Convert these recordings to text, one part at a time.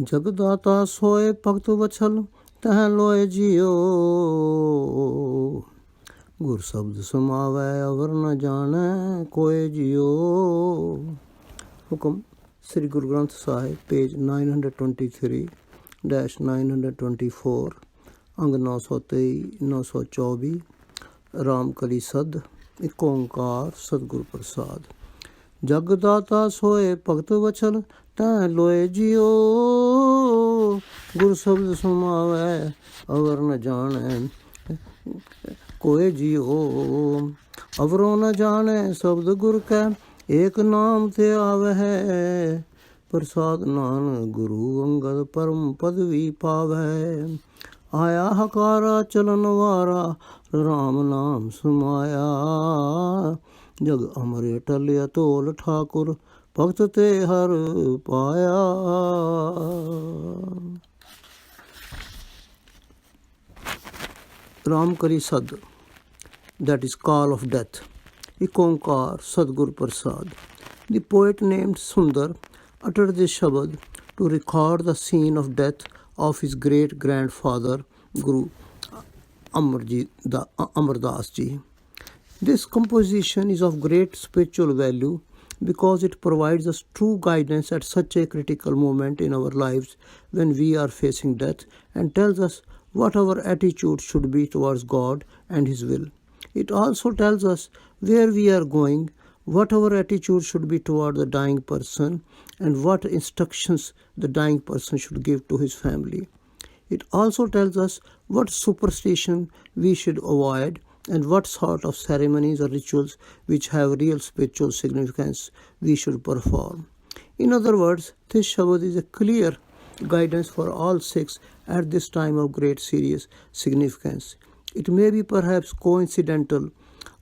जग दाता सोए भगत वछल तह लोए जियो गुर शब्द समावै अवर न जाने कोय जियो। हुक्म श्री गुरु ग्रंथ साहिब पेज 923-924 अंग 923 924 रामकली सद एक ओंकार सतगुर प्रसाद। जग दाता सोए भगत वछल तै लोए जियो गुर शब्द समावै अवर न जाने कोय जियो। अवरों न जाने शब्द गुर कै एक नाम ते आवै प्रसाद नानक गुरु अंगद परम पदवी पावै। आया हकारा चलन वारा राम नाम समाया जग अमरे टलिया तोल ठाकुर भगत ते हर पाया। रामकली सद, that is call of death. Ikonkar Sadgur Prasad. The poet named Sundar uttered this shabad to record the scene of death of his great grandfather Guru Amardas Ji. This composition is of great spiritual value because it provides us true guidance at such a critical moment in our lives when we are facing death and tells us what our attitude should be towards God and His will. It also tells us where we are going, what our attitude should be toward the dying person, and what instructions the dying person should give to his family. It also tells us what superstition we should avoid and what sort of ceremonies or rituals which have real spiritual significance we should perform. In other words, this Shabad is a clear guidance for all Sikhs at this time of great serious significance. It may be perhaps coincidental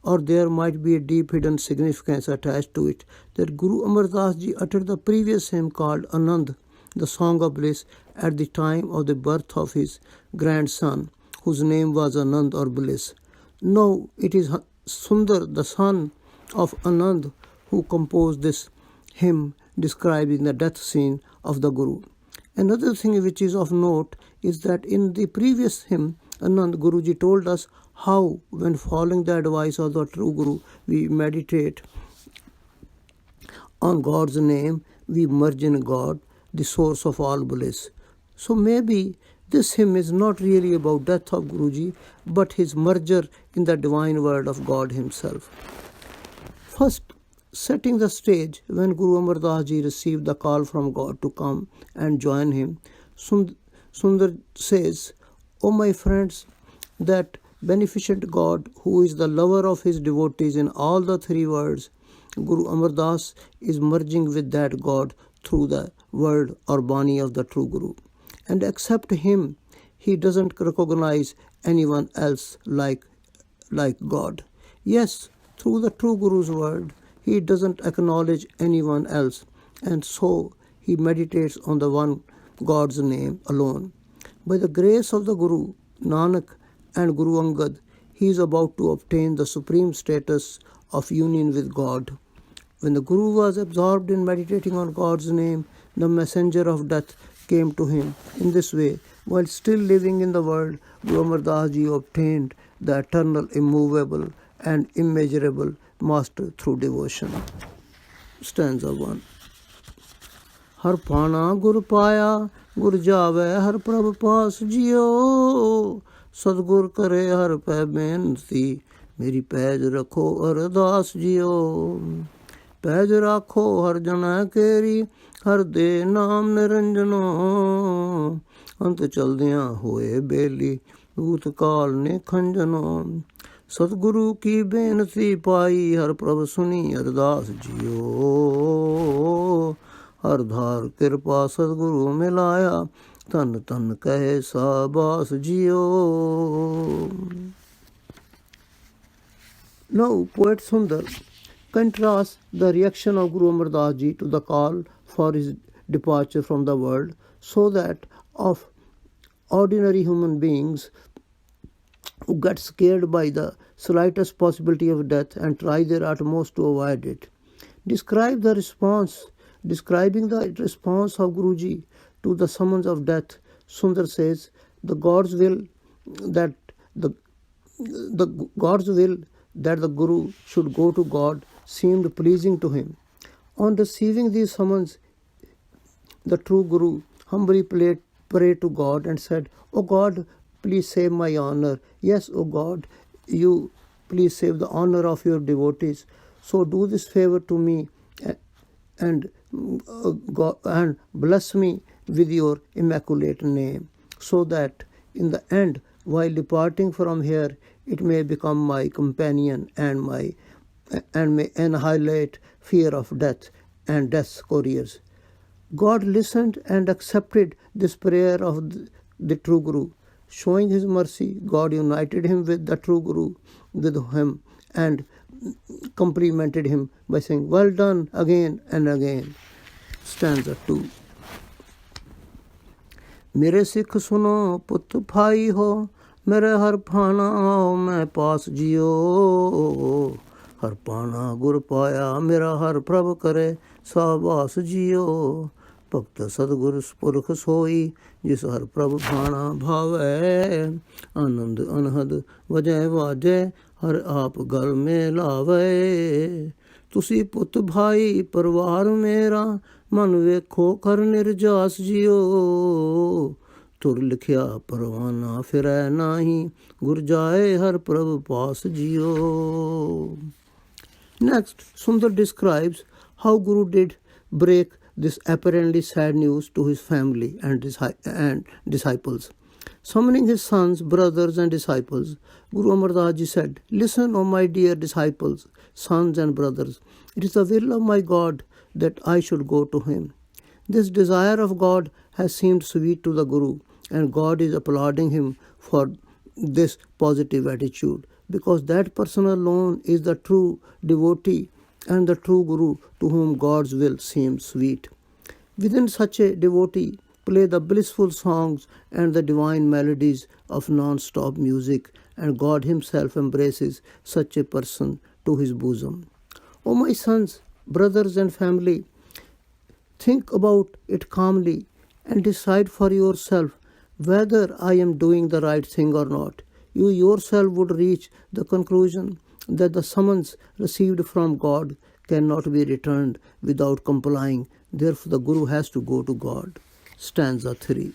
or there might be a deep hidden significance attached to it that Guru Amardas Ji uttered the previous hymn called Anand, the Song of Bliss, at the time of the birth of his grandson, whose name was Anand or Bliss. No, it is Sundar, the son of Anand, who composed this hymn describing the death scene of the Guru. Another thing which is of note is that in the previous hymn, Anand Guruji told us how, when following the advice of the true Guru, we meditate on God's name, we merge in God, the source of all bliss. So maybe this hymn is not really about death of Guruji, but his merger in the divine word of God himself. First, setting the stage, when Guru Amardas Ji received the call from God to come and join him, Sundar says, "O my friends, that beneficent God, who is the lover of his devotees in all the three worlds, Guru Amardas is merging with that God through the word or Bani of the true Guru. And except him, he doesn't recognize anyone else like God. Yes, through the true Guru's word, he doesn't acknowledge anyone else, and so he meditates on the one God's name alone. By the grace of the Guru, Nanak and Guru Angad, he is about to obtain the supreme status of union with God. When the Guru was absorbed in meditating on God's name, the messenger of death came to him. In this way, while still living in the world, Guru Amardas Ji obtained the eternal, immovable and immeasurable master through devotion." Stanza 1. हर पाना गुर पाया गुर जावे हर प्रभ पास जियो सतगुर करे हर पै बेनती मेरी पैज रखो अरदास जियो। पैज राखो हर जना केरी हर दे नाम निरंजनो अंत चलदियां होए बेली भूत काल ने खंजनो। सतगुरु की बेनती पाई हर प्रभ सुनी अरदास जियो हर धार कृपा सतगुरु मिलाया तन तन कहे साबास जियो। Now, poet Sundar contrasts the reaction of Guru Amardas Ji to the call for his departure from the world, so that of ordinary human beings who get scared by the slightest possibility of death and try their utmost to avoid it. Describing the response of Guruji to the summons of death, Sundar says, the God's will that the God's will that the Guru should go to God seemed pleasing to him. On receiving these summons, the true Guru humbly prayed to God and said, "O God, please save my honor. Yes, O God, you please save the honor of your devotees. So do this favor to me and bless me with your immaculate name, so that in the end, while departing from here, it may become my companion and may annihilate fear of death and death's couriers." God listened and accepted this prayer of the true Guru. Showing his mercy, God united him with the true Guru, with him, and complimented him by saying, "Well done," again and again. Stanza 2. मेरे सिख सुनो पुत भाई हो, मेरे हर पाना आओ मैं पास जियो, हर पाना गुर पाया मेरा हर प्रभ करे साबास जियो, भक्त सतगुर पुरख सोई जिस हर प्रभ भाना भावै, आनंद अनहद वजह वाजै हर आप गल में लावै, तुसी पुत भाई परिवार मेरा मन वेखो कर निर्जास जियो, तुर लिखिया परवाना फिरै नाही गुर जाए हर प्रभ पास जियो. Next, Sundar describes how Guru did break this apparently sad news to his family and disciples. Summoning his sons, brothers and disciples, Guru Amar Das Ji said, "Listen, O my dear disciples, sons and brothers, it is the will of my God that I should go to him." This desire of God has seemed sweet to the Guru, and God is applauding him for this positive attitude, because that person alone is the true devotee and the true Guru to whom God's will seems sweet. Within such a devotee play the blissful songs and the divine melodies of non-stop music, and God himself embraces such a person to his bosom. O my sons, brothers and family, think about it calmly and decide for yourself whether I am doing the right thing or not. You yourself would reach the conclusion that the summons received from God cannot be returned without complying. Therefore, the Guru has to go to God. Stanza 3.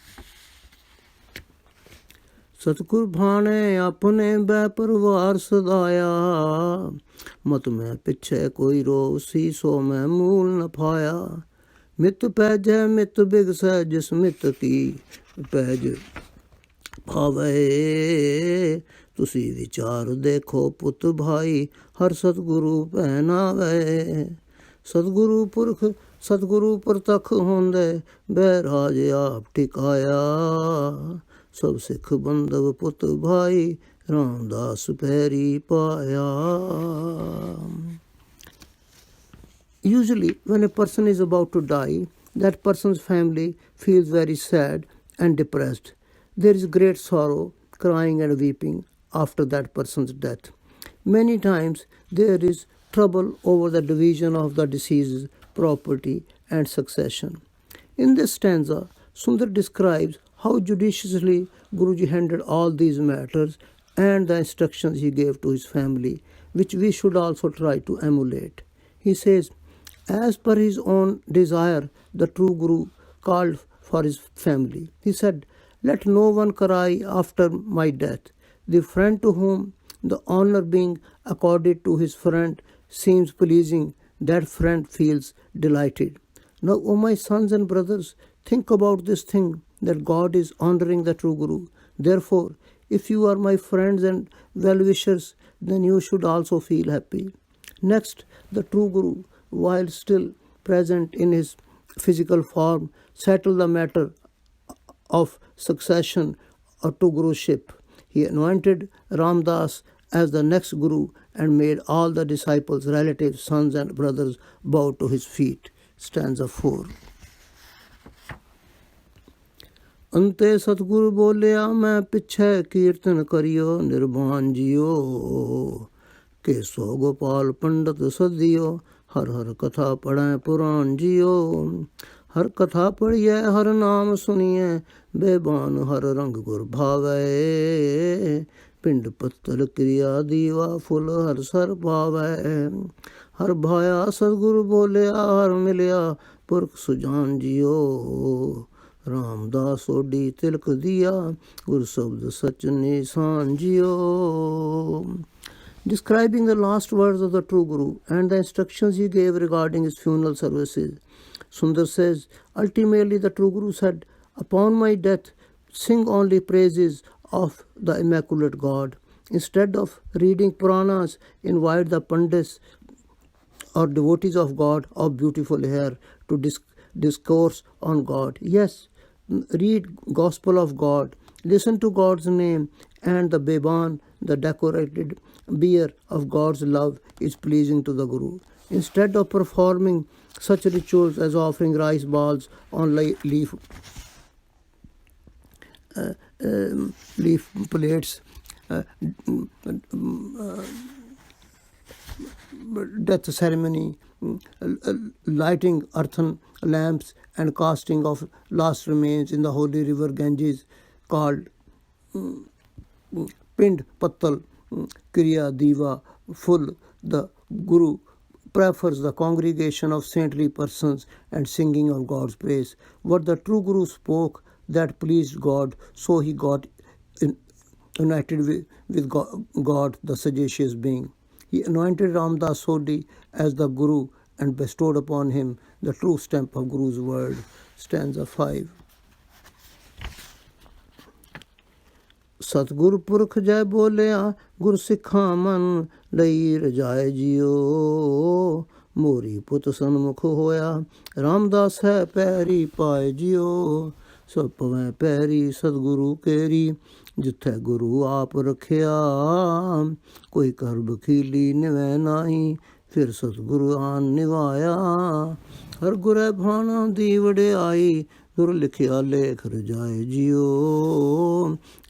सतगुर भाने अपने बैपरवार सदाया, मत में पिछे कोई Rossi सो मैं मूल न पाया, मित पैजै मित बिगसै जिस मित की पैज भावे, तुसी विचार देखो पुत भाई हर सतगुरु पहनावे, सतगुरु पुरख सतगुरु परतख होंदे बैराज आप टिकाया, सब सिख बंधव पुत भाई रामदास पैरी पाया. Usually, when a person is about to die, that person's family feels very sad and depressed. There is great sorrow, crying and weeping after that person's death. Many times there is trouble over the division of the deceased's property and succession. In this stanza, Sundar describes how judiciously Guruji handled all these matters and the instructions he gave to his family, which we should also try to emulate. He says, as per his own desire, the true Guru called for his family. He said, "Let no one cry after my death. The friend to whom the honor being accorded to his friend seems pleasing, that friend feels delighted. Now, O my sons and brothers, think about this thing, that God is honoring the true Guru. Therefore, if you are my friends and well-wishers, then you should also feel happy." Next, the true Guru, while still present in his physical form, settled the matter of succession to Guruship. He anointed Ramdas as the next Guru and made all the disciples, relatives, sons and brothers bow to his feet. Stanza 4. अंते सतगुरु बोलिया मैं पिछे कीर्तन करियो निर्वाण जियो, केसो गोपाल पंडित सदियो हर हर कथा पढ़े पुराण जियो, हर कथा पढ़िए हर नाम सुनिए बेबान हर रंग गुर भावै पिंड पत्तल क्रिया दीवा फुल हर सर पावै हर भाया सतगुरु बोलिया हर मिलिया पुरख सुजान जियो रामदास ओडी तिलक दिया गुर शब्द सच निशान जियो. Describing the last words of the true Guru and the instructions he gave regarding his funeral services, Sundar says, ultimately the true Guru said, upon my death, sing only praises of the Immaculate God. Instead of reading Puranas, invite the Pandits or devotees of God of beautiful hair to discourse on God. Yes, read Gospel of God, listen to God's name, and the Beban, the decorated bier of God's love, is pleasing to the Guru. Instead of performing such rituals as offering rice balls on leaf plates, death ceremony, lighting earthen lamps, and casting of last remains in the holy river Ganges called Pind Pattal Kriya Diva Full, the Guru prefers the congregation of saintly persons and singing of God's praise. What the true Guru spoke that pleased God, so he got united with God, the sagacious being. He anointed Ramdas Sodhi as the Guru and bestowed upon him the true stamp of Guru's word. Stanza 5. सतगुर पुरख जय बोलिया गुर सिखा मन लई रजाए जियो मोरी पुत सन्मुख होया रामदास है पैरी पाए जियो सब पवै पैरी सतगुरु केरी जिथे गुरु आप रखिया कोई कर बखीली निवै नाही फिर सतगुरु आन निभाया हर गुरै भाना दी वडियाई गुर लिखिया लेख रजाए जियो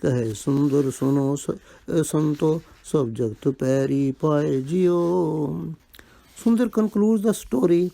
कहे सुंदर सुनो संतो सब जगत पैरी पाए जियो. Sundar concludes the story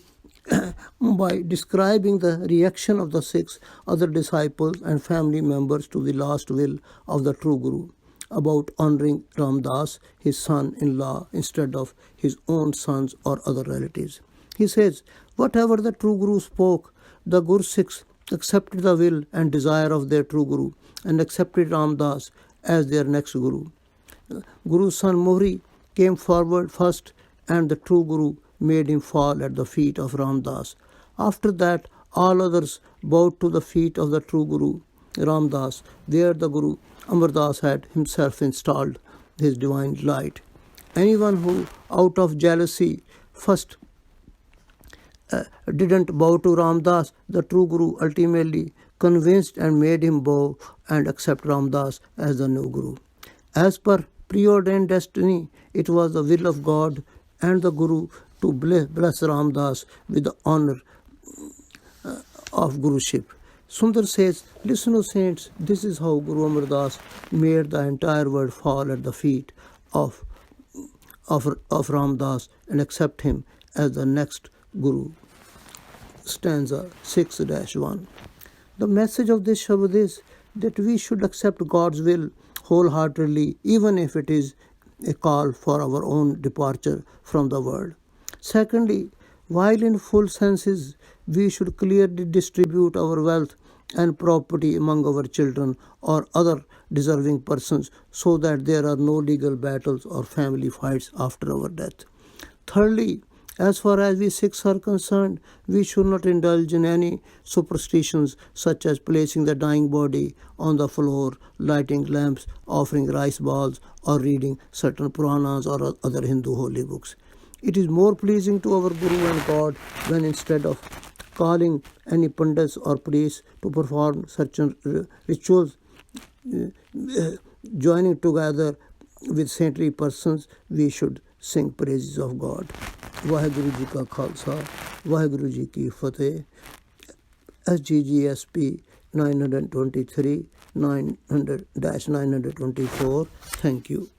by describing the reaction of the Sikhs, other disciples and family members to the last will of the true Guru about honoring Ramdas, his son-in-law, instead of his own sons or other relatives. He says, whatever the true Guru spoke, the Gur Sikhs accepted the will and desire of their true Guru and accepted Ramdas as their next Guru. Guru's son Mohri came forward first and the true Guru made him fall at the feet of Ramdas. After that, all others bowed to the feet of the true Guru, Ramdas, where the Guru Amardas had himself installed his divine light. Anyone who, out of jealousy, first didn't bow to Ramdas, the true Guru ultimately convinced and made him bow and accept Ramdas as the new Guru. As per preordained destiny, it was the will of God and the Guru to bless Ramdas with the honor of Guruship. Sundar says, listen, O saints, this is how Guru Amardas made the entire world fall at the feet of Ramdas and accept him as the next Guru. Stanza 6-1. The message of this Shabad is that we should accept God's will wholeheartedly, even if it is a call for our own departure from the world. Secondly, while in full senses, we should clearly distribute our wealth and property among our children or other deserving persons so that there are no legal battles or family fights after our death. Thirdly, as far as we Sikhs are concerned, we should not indulge in any superstitions such as placing the dying body on the floor, lighting lamps, offering rice balls, or reading certain Puranas or other Hindu holy books. It is more pleasing to our Guru and God when instead of calling any pandits or priests to perform certain rituals, joining together with saintly persons, we should sing praises of God. Vaheguru Ji Ka Khalsa, Vaheguru Ji Ki Fateh. SGGS P 923 900-924. Thank you.